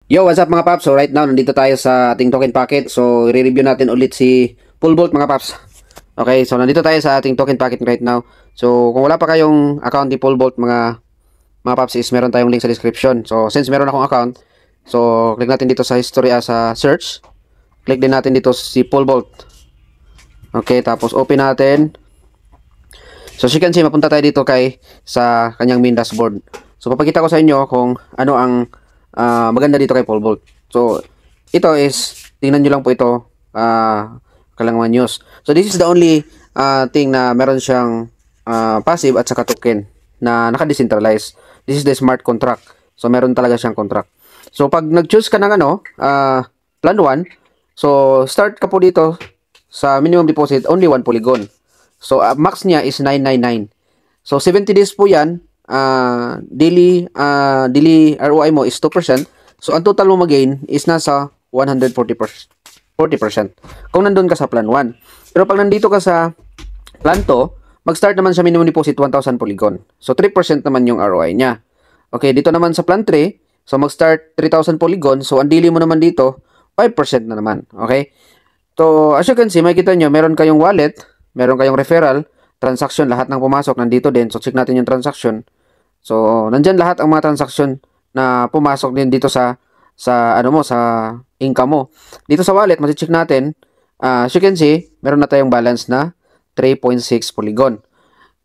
Yo, what's up mga paps? So right now, nandito tayo sa ating token packet. So, i-review natin ulit si Pulbolt mga paps. Okay, so nandito tayo sa ating token packet right now. So, kung wala pa kayong account ni Pulbolt mga paps, is meron tayong link sa description. So, since meron akong account, so click natin dito sa history sa search. Click din natin dito si Pulbolt. Okay, tapos open natin. So, as you can see, mapunta tayo dito sa kanyang main dashboard. So, papakita ko sa inyo kung ano ang maganda dito kay Pulbolt. So, ito is, tingnan nyo lang po ito, kalangaman news. So, this is the only thing na meron siyang passive at saka token na naka-decentralize. This is the smart contract. So, meron talaga siyang contract. So, pag nag-choose ka ng plan 1, so, start ka po dito sa minimum deposit, only 1 polygon. So, max niya is 999. So, 70 days po yan. Daily ROI mo is 2%. So, ang total mo mag-gain is nasa 140%. Kung nandun ka sa plan 1. Pero pag nandito ka sa plan 2, mag-start naman sa minimum deposit 1,000 polygon. So, 3% naman yung ROI niya. Okay, dito naman sa plan 3, so mag-start 3,000 polygon. So, ang daily mo naman dito, 5% na naman. Okay? So, as you can see, makikita nyo, meron kayong wallet, meron kayong referral, transaction, lahat ng pumasok nandito din. So, check natin yung transaction. So, nandyan lahat ang mga transaction na pumasok din dito sa income mo. Dito sa wallet, masi-check natin, as you can see, meron na tayong balance na 3.6 polygon.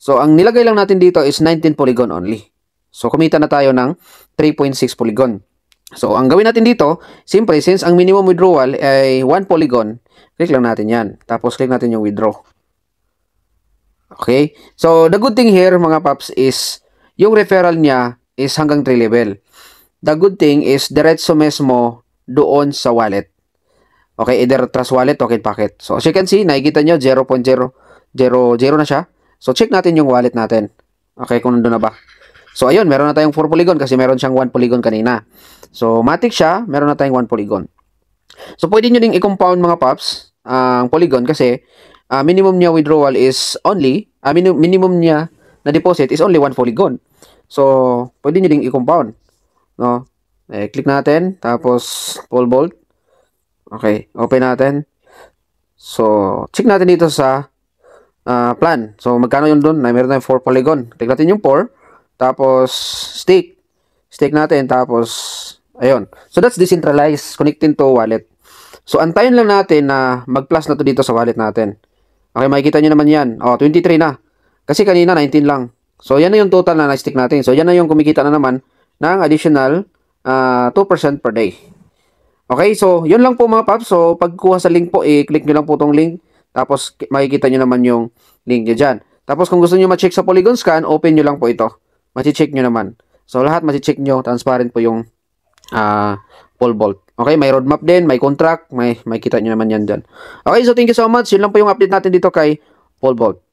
So, ang nilagay lang natin dito is 19 polygon only. So, kumita na tayo ng 3.6 polygon. So, ang gawin natin dito, simply, since ang minimum withdrawal ay 1 polygon, click lang natin yan. Tapos, click natin yung withdraw. Okay? So, the good thing here, mga paps, is yung referral niya is hanggang 3 level. The good thing is, diretso mesmo doon sa wallet. Okay? Either Trust Wallet, Token Packet. So, as you can see, nakikita nyo, 0.000 na siya. So, check natin yung wallet natin. Okay, kung nandun na ba. So, ayun, meron na tayong 4 polygon kasi meron siyang 1 polygon kanina. So, matic siya, meron na tayong 1 polygon. So, pwede nyo ding i-compound mga paps ang polygon kasi minimum niya withdrawal is only, minimum niya na deposit is only 1 polygon. So, pwede nyo ding i-compound. No? Click natin, tapos Pulbolt. Okay, open natin. So, check natin dito sa plan. So, magkano yun doon? Meron tayong 4 polygon. Click natin yung 4. Tapos, stake. Stake natin. Tapos, ayun. So, that's decentralized. Connecting to wallet. So, antayin lang natin na mag-plus na to dito sa wallet natin. Okay, makikita nyo naman yan. Oh, 23 na. Kasi kanina, 19 lang. So, yan na yung total na na-stick natin. So, yan na yung kumikita na naman ng additional 2% per day. Okay, so, yun lang po mga paps. So, pagkuha sa link po, i-click nyo lang po tong link. Tapos, makikita nyo naman yung link nyo dyan. Tapos, kung gusto nyo ma-check sa Polygon Scan, open nyo lang po ito. Ma-check nyo naman. So, lahat ma-check nyo. Transparent po yung Pulbolt. Okay, may roadmap din, may contract, may kita nyo naman yan dyan. Okay, so thank you so much. Yun lang po yung update natin dito kay Pulbolt.